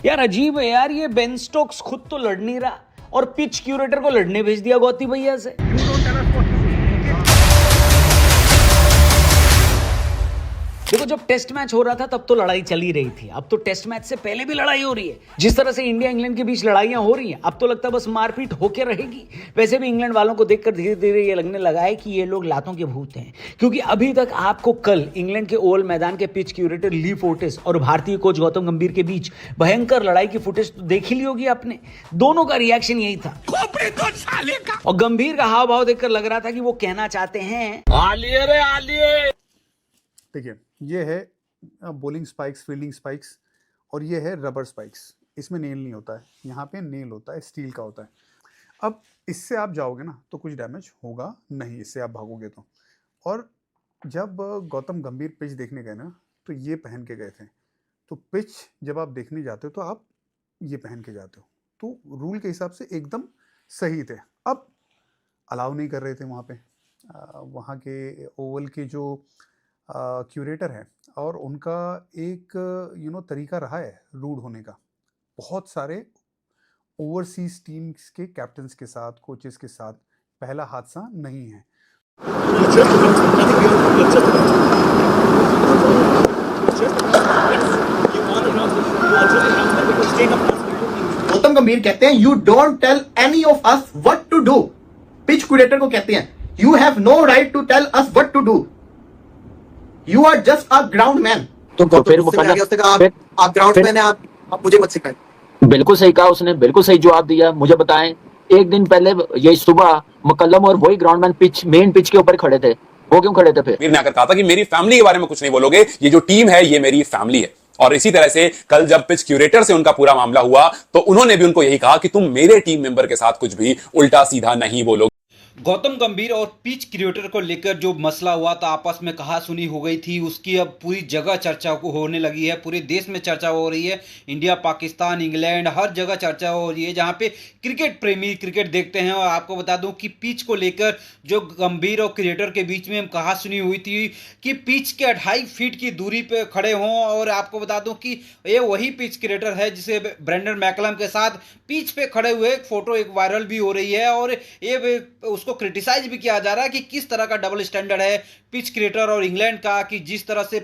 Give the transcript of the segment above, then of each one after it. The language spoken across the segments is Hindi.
यार अजीब है यार, ये बेन स्टोक्स खुद तो लड़ नहीं रहा और पिच क्यूरेटर को लड़ने भेज दिया गौती भैया से। देखो जब टेस्ट मैच हो रहा था तब तो लड़ाई चली रही थी, अब तो टेस्ट मैच से पहले भी लड़ाई हो रही है। जिस तरह से इंडिया इंग्लैंड के बीच लड़ाइयां हो रही हैं अब तो लगता है बस मारपीट होके रहेगी। वैसे भी इंग्लैंड वालों को देखकर धीरे धीरे ये लगने लगा है कि ये लोग लातों के भूत हैं, क्योंकि अभी तक आपको कल इंग्लैंड के ओवल मैदान के पिच क्यूरेटर ली फोर्टिस और भारतीय कोच गौतम गंभीर के बीच भयंकर लड़ाई की फुटेज तो देख ही ली होगी आपने। दोनों का रिएक्शन यही था और गंभीर का हाव भाव देखकर लग रहा था कि वो कहना चाहते हैं आलिए रे आलिए। देखिए ये है बॉलिंग स्पाइक्स, फील्डिंग स्पाइक्स, और ये है रबर स्पाइक्स। इसमें नेल नहीं होता है, यहाँ पे नेल होता है, स्टील का होता है। अब इससे आप जाओगे ना तो कुछ डैमेज होगा नहीं, इससे आप भागोगे तो। और जब गौतम गंभीर पिच देखने गए ना तो ये पहन के गए थे, तो पिच जब आप देखने जाते हो तो आप ये पहन के जाते हो, तो रूल के हिसाब से एकदम सही थे। अब अलाउ नहीं कर रहे थे वहाँ पे, वहाँ के ओवल के जो क्यूरेटर है और उनका एक तरीका रहा है रूड होने का। बहुत सारे ओवरसीज टीम्स के कैप्टन्स के साथ, कोचेस के साथ पहला हादसा नहीं है। गौतम गंभीर कहते हैं you don't tell any of us what to do. Pitch curator को कहते हैं you have no right to tell us what to do, you are just a ground man. तो फिर वो आप ग्राउंड मैन है, आप मुझे मत सिखाएं। बिल्कुल सही कहा उसने, बिल्कुल सही जवाब दिया। मुझे बताएं, एक दिन पहले यही सुबह मकल्लम और वही ग्राउंडमैन पिच, मेन पिच के ऊपर खड़े थे, वो क्यों खड़े थे? फिर ने आकर कहा था कि मेरी फैमिली के बारे में कुछ नहीं बोलोगे, ये जो टीम है ये मेरी फैमिली है। और इसी तरह से कल जब पिच क्यूरेटर से उनका पूरा मामला हुआ तो उन्होंने भी उनको यही कहा कि तुम मेरे टीम मेंबर के साथ कुछ भी उल्टा सीधा नहीं बोलोगे। गौतम गंभीर और पिच क्रिएटर को लेकर जो मसला हुआ था, आपस में कहा सुनी हो गई थी, उसकी अब पूरी जगह चर्चा को होने लगी है। पूरे देश में चर्चा हो रही है, इंडिया, पाकिस्तान, इंग्लैंड, हर जगह चर्चा हो रही है जहां पे क्रिकेट प्रेमी क्रिकेट देखते हैं। और आपको बता दूं कि पिच को लेकर जो गंभीर और क्रिएटर के बीच में कहा सुनी हुई थी कि पिच के 2.5 फीट की दूरी पे खड़े हों। और आपको बता दूं कि ये वही पिच क्रिएटर है जिसे ब्रेंडन मैकलम के साथ पिच पे खड़े हुए एक फोटो एक वायरल भी हो रही है और ये उसको क्रिटिसाइज भी किया जा रहा है कि किस तरह का डबल स्टैंडर्ड है पिच क्रिएटर और इंग्लैंड का, कि जिस तरह से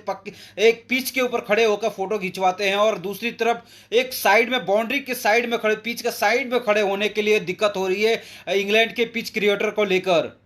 एक पिच के ऊपर खड़े होकर फोटो खिंचवाते हैं और दूसरी तरफ एक साइड में, बाउंड्री के साइड में खड़े, पिच के साइड में खड़े होने के लिए दिक्कत हो रही है इंग्लैंड के पिच क्रिएटर को लेकर।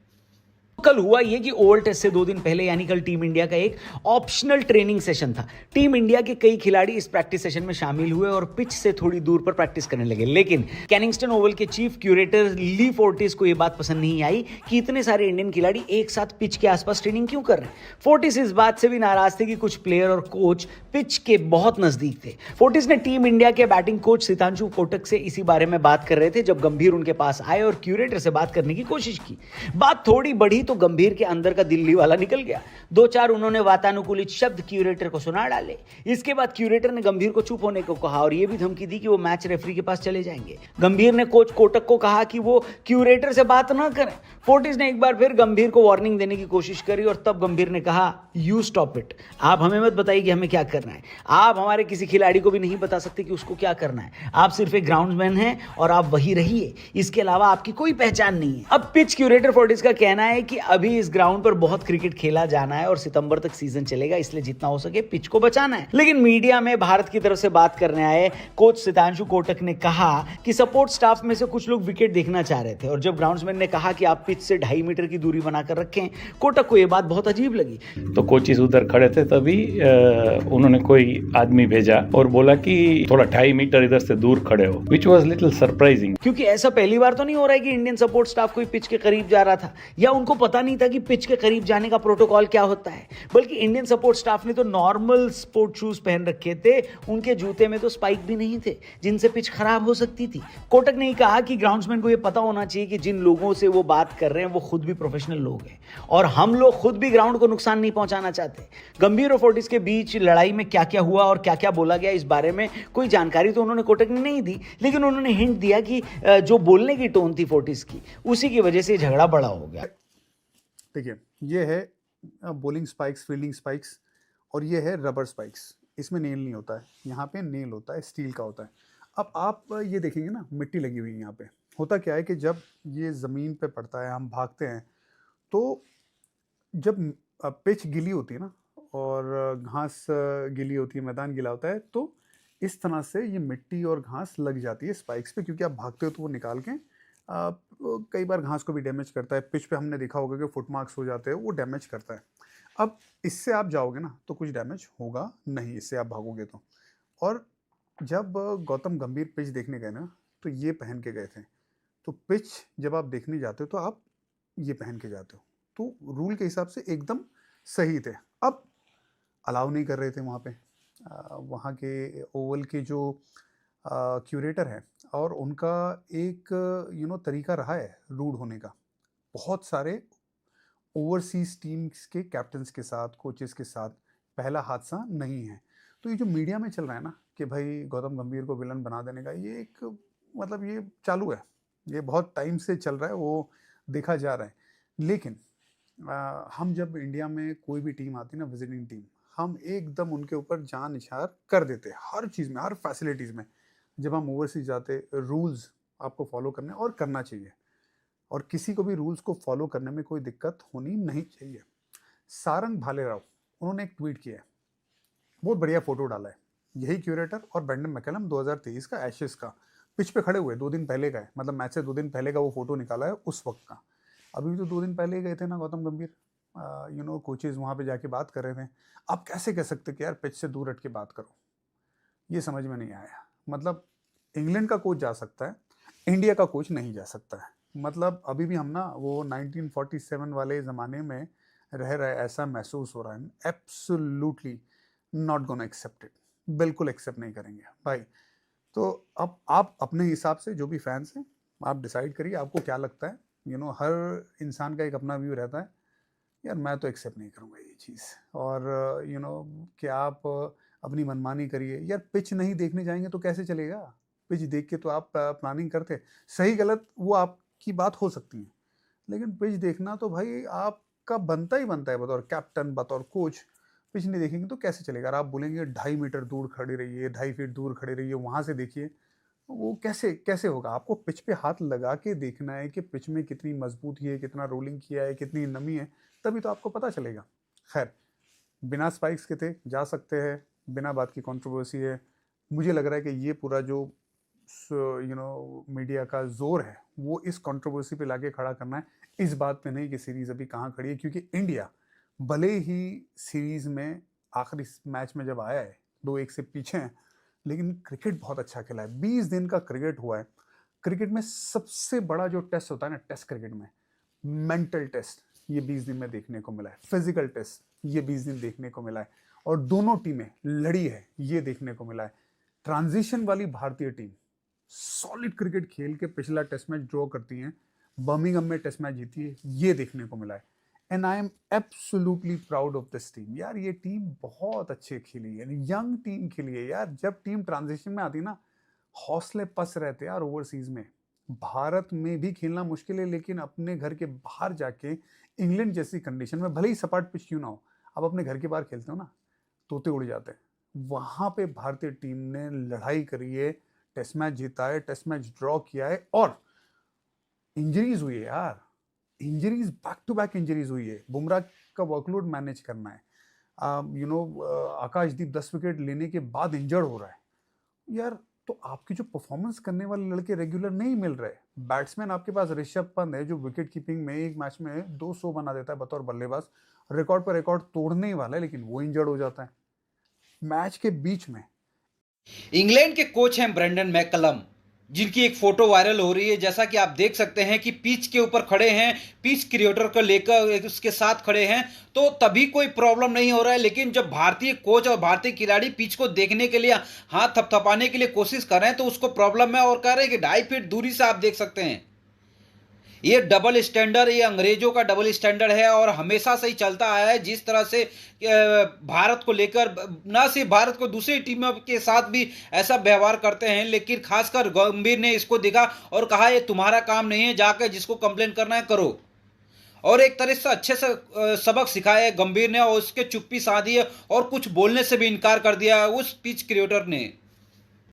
कल हुआ ये कि ओवल टेस्ट से 2 दिन पहले यानी कल टीम इंडिया का एक ऑप्शनल ट्रेनिंग सेशन था। टीम इंडिया के कई खिलाड़ी इस प्रैक्टिस सेशन में शामिल हुए और पिच से थोड़ी दूर पर प्रैक्टिस करने लगे। लेकिन कैनिंगस्टन ओवल के चीफ क्यूरेटर ली फोर्टिस को यह बात पसंद नहीं आई कि इतने सारे इंडियन खिलाड़ी एक साथ पिच के आसपास ट्रेनिंग क्यों कर रहे हैं। फोर्टिस इस बात से भी नाराज थे कि कुछ प्लेयर और कोच पिच के बहुत नजदीक थे। फोर्टिस ने टीम इंडिया के बैटिंग कोच सितांशु कोटक से इसी बारे में बात कर रहे थे जब गंभीर उनके पास आए और क्यूरेटर से बात करने की कोशिश की। बात थोड़ी बढ़ी तो गंभीर के अंदर का दिल्ली वाला निकल गया। 2-4 उन्होंने वातानुकूलित शब्द क्यूरेटर को सुना डाले। इसके बाद क्यूरेटर ने गंभीर को चुप होने को कहा और यह भी धमकी दी कि वो मैच रेफरी के पास चले जाएंगे। गंभीर ने कोच कोटक को कहा कि वो क्यूरेटर से बात ना करें। फोर्टिस ने एक बार फिर गंभीर को वार्निंग देने की कोशिश करी और तब गंभीर ने कहा यू स्टॉप इट, आप हमें मत बताइए कि हमें क्या करना है। आप हमारे किसी खिलाड़ी को भी नहीं बता सकते कि उसको क्या करना है। आप सिर्फ एक ग्राउंडमैन हैं और आप वही रहिए, इसके अलावा आपकी कोई पहचान नहीं है। अब पिच क्यूरेटर फोर्टिस का कहना है कि अभी इस ग्राउंड पर बहुत क्रिकेट खेला जाना है और सितंबर तक सीजन चलेगा, इसलिए जितना हो सके पिच को बचाना है। लेकिन मीडिया में भारत की तरफ से बात करने आए कोच सितांशु कोटक ने कहा कि सपोर्ट स्टाफ में से कुछ लोग विकेट देखना चाह रहे थे और जब ग्राउंड्समैन ने कहा कि आप पिच से 2.5 मीटर की दूरी बनाकर रखें, कोटक को यह बात बहुत अजीब लगी। तो कोचेस उधर खड़े थे, तभी उन्होंने कोई आदमी भेजा और बोला कि थोड़ा 2.5 मीटर इधर से दूर खड़े हो, विच वॉज लिटिल सरप्राइजिंग, क्योंकि ऐसा पहली बार तो नहीं हो रहा है कि इंडियन सपोर्ट स्टाफ कोई पिच के करीब जा रहा था या उनको पता नहीं था कि पिच के करीब जाने का प्रोटोकॉल क्या होता है, बल्कि इंडियन सपोर्ट स्टाफ ने तो नॉर्मल स्पोर्ट शूज पहन रखे थे, उनके जूते में तो स्पाइक भी नहीं थे जिनसे पिच खराब हो सकती थी। कोटक ने कहा कि ग्राउंड्समैन को यह पता होना चाहिए कि जिन लोगों से वो बात कर रहे हैं वो खुद भी प्रोफेशनल लोग हैं और हम लोग खुद भी ग्राउंड को नुकसान नहीं पहुंचाना चाहते। गंभीर और फोर्टिस के बीच लड़ाई में क्या क्या हुआ और क्या क्या बोला गया, इस बारे में कोई जानकारी तो उन्होंने कोटक ने नहीं दी, लेकिन उन्होंने हिंट दिया कि जो बोलने की टोन थी फोर्टिस की, उसी की वजह से झगड़ा बड़ा हो गया। देखिए, ये है बॉलिंग स्पाइक्स, फील्डिंग स्पाइक्स, और ये है रबर स्पाइक्स। इसमें नेल नहीं होता है, यहाँ पे नेल होता है, स्टील का होता है। अब आप ये देखेंगे ना, मिट्टी लगी हुई है यहाँ पे। होता क्या है कि जब ये ज़मीन पे पड़ता है, हम भागते हैं, तो जब पिच गीली होती है ना और घास गीली होती है, मैदान गीला होता है, तो इस तरह से ये मिट्टी और घास लग जाती है स्पाइक्स पे, क्योंकि आप भागते हो तो वो निकाल के कई बार घास को भी डैमेज करता है। पिच पे हमने देखा होगा कि फुट मार्क्स हो जाते हैं, वो डैमेज करता है। अब इससे आप जाओगे ना तो कुछ डैमेज होगा नहीं, इससे आप भागोगे तो। और जब गौतम गंभीर पिच देखने गए ना, तो ये पहन के गए थे। तो पिच जब आप देखने जाते हो तो आप ये पहन के जाते हो, तो रूल के हिसाब से एकदम सही थे। अब अलाउ नहीं कर रहे थे वहाँ पे, वहाँ के ओवल के जो क्यूरेटर हैं, और उनका एक तरीका रहा है रूड होने का। बहुत सारे ओवरसीज टीम्स के कैप्टन्स के साथ, कोचेस के साथ पहला हादसा नहीं है। तो ये जो मीडिया में चल रहा है ना कि भाई गौतम गंभीर को विलन बना देने का, ये एक मतलब ये चालू है, ये बहुत टाइम से चल रहा है, वो देखा जा रहा है। लेकिन हम जब इंडिया में कोई भी टीम आती है ना, विजिटिंग टीम, हम एकदम उनके ऊपर जान निछार कर देते हैं, हर चीज़ में, हर फैसिलिटीज़ में। जब हम ओवरसीज जाते, रूल्स आपको फॉलो करने और करना चाहिए, और किसी को भी रूल्स को फॉलो करने में कोई दिक्कत होनी नहीं चाहिए। सारंग भालेराव, उन्होंने एक ट्वीट किया है, बहुत बढ़िया फोटो डाला है। यही क्यूरेटर और ब्रेंडन मैकलम 2023 का एशेस का पिच पे खड़े हुए 2 दिन पहले का है, मतलब मैच से 2 दिन पहले का वो फोटो निकाला है उस वक्त का। अभी तो 2 दिन पहले ही गए थे ना गौतम गंभीर, कोचेज वहाँ पे जाके बात कर रहे थे। आप कैसे कह सकते कि यार पिच से दूर हट के बात करो, ये समझ में नहीं आया। मतलब इंग्लैंड का कोच जा सकता है, इंडिया का कोच नहीं जा सकता है। मतलब अभी भी हम ना वो 1947 वाले ज़माने में रह रहे, ऐसा महसूस हो रहा है। Absolutely not gonna accept it, बिल्कुल एक्सेप्ट नहीं करेंगे भाई। तो अब आप अपने हिसाब से, जो भी फैंस हैं, आप डिसाइड करिए आपको क्या लगता है। हर इंसान का एक अपना व्यू रहता है। यार मैं तो एक्सेप्ट नहीं करूँगा ये चीज़, और कि आप अपनी मनमानी करिए। यार पिच नहीं देखने जाएंगे तो कैसे चलेगा? पिच देख के तो आप प्लानिंग करते, सही गलत वो आपकी बात हो सकती है, लेकिन पिच देखना तो भाई आपका बनता ही बनता है। बतौर कैप्टन, बतौर कोच, पिच नहीं देखेंगे तो कैसे चलेगा? और आप बोलेंगे 2.5 मीटर दूर खड़ी रहिए, 2.5 फीट दूर खड़े रहिए, वहाँ से देखिए, वो कैसे कैसे होगा? आपको पिच पे हाथ लगा के देखना है कि पिच में कितनी मजबूती है, कितना रोलिंग किया है, कितनी नमी है, तभी तो आपको पता चलेगा। खैर, बिना स्पाइक्स के थे, जा सकते हैं, बिना बात की कंट्रोवर्सी है। मुझे लग रहा है कि ये पूरा जो मीडिया का जोर है वो इस कंट्रोवर्सी पे लाके खड़ा करना है, इस बात पे नहीं कि सीरीज अभी कहाँ खड़ी है। क्योंकि इंडिया भले ही सीरीज में आखिरी मैच में जब आया है 2-1 से पीछे हैं, लेकिन क्रिकेट बहुत अच्छा खेला है। 20 दिन का क्रिकेट हुआ है। क्रिकेट में सबसे बड़ा जो टेस्ट होता है ना, टेस्ट क्रिकेट में मेंटल टेस्ट, ये 20 दिन में देखने को मिला है। फिजिकल टेस्ट ये 20 दिन देखने को मिला है, और दोनों टीमें लड़ी है, ये देखने को मिला है। ट्रांजिशन वाली भारतीय टीम सॉलिड क्रिकेट खेल के पिछला टेस्ट मैच ड्रॉ करती हैं, बर्मिंघम में टेस्ट मैच जीती है, ये देखने को मिला है। And I am absolutely proud of this team. यार ये टीम बहुत अच्छे खेली है, यंग टीम खेली है यार। जब टीम ट्रांजिशन में आती ना, हौसले पस रहते हैं यार। ओवरसीज में, भारत में भी खेलना मुश्किल है, लेकिन अपने घर के बाहर जाके इंग्लैंड जैसी कंडीशन में, भले ही सपाट पिच क्यों ना हो, आप अपने घर के बाहर खेलते हो ना, तोते उड़ जाते हैं। वहां पे भारतीय टीम ने लड़ाई करी है, टेस्ट मैच जीता है, टेस्ट मैच ड्रॉ किया है, और इंजरीज हुई है यार, injuries back to back injuries हुई है। बुमराह का वर्कलोड मैनेज करना है, आकाशदीप 10 विकेट लेने के बाद इंजर्ड हो रहा है यार। तो आपकी जो परफॉर्मेंस करने वाले लड़के रेगुलर नहीं मिल रहे। बैट्समैन आपके पास ऋषभ पंत है, जो विकेट कीपिंग में एक मैच में 200 बना देता है बतौर बल्लेबाज, रिकॉर्ड पर रिकॉर्ड तोड़ने वाला है, लेकिन वो इंजर्ड हो जाता है मैच के बीच में। इंग्लैंड के कोच हैं ब्रेंडन मैकलम। जिनकी एक फोटो वायरल हो रही है। जैसा कि आप देख सकते हैं कि पिच के ऊपर खड़े हैं, पिच क्रिएटर को लेकर उसके साथ खड़े हैं, तो तभी कोई प्रॉब्लम नहीं हो रहा है। लेकिन जब भारतीय कोच और भारतीय खिलाड़ी पिच को देखने के लिए हाथ थपथपाने के लिए कोशिश कर रहे हैं तो उसको प्रॉब्लम है और कह रहे हैं कि 2.5 फीट दूरी से आप देख सकते हैं। ये डबल स्टैंडर्ड, ये अंग्रेजों का डबल स्टैंडर्ड है और हमेशा से ही चलता आया है। जिस तरह से भारत को लेकर, ना सिर्फ भारत को, दूसरी टीमों के साथ भी ऐसा व्यवहार करते हैं, लेकिन खासकर गंभीर ने इसको देखा और कहा ये तुम्हारा काम नहीं है, जाकर जिसको कंप्लेन करना है करो। और एक तरह से अच्छे से सबक सिखाया है गंभीर ने और उसके चुप्पी साधी है और कुछ बोलने से भी इनकार कर दिया है उस पिच क्रिएटर ने।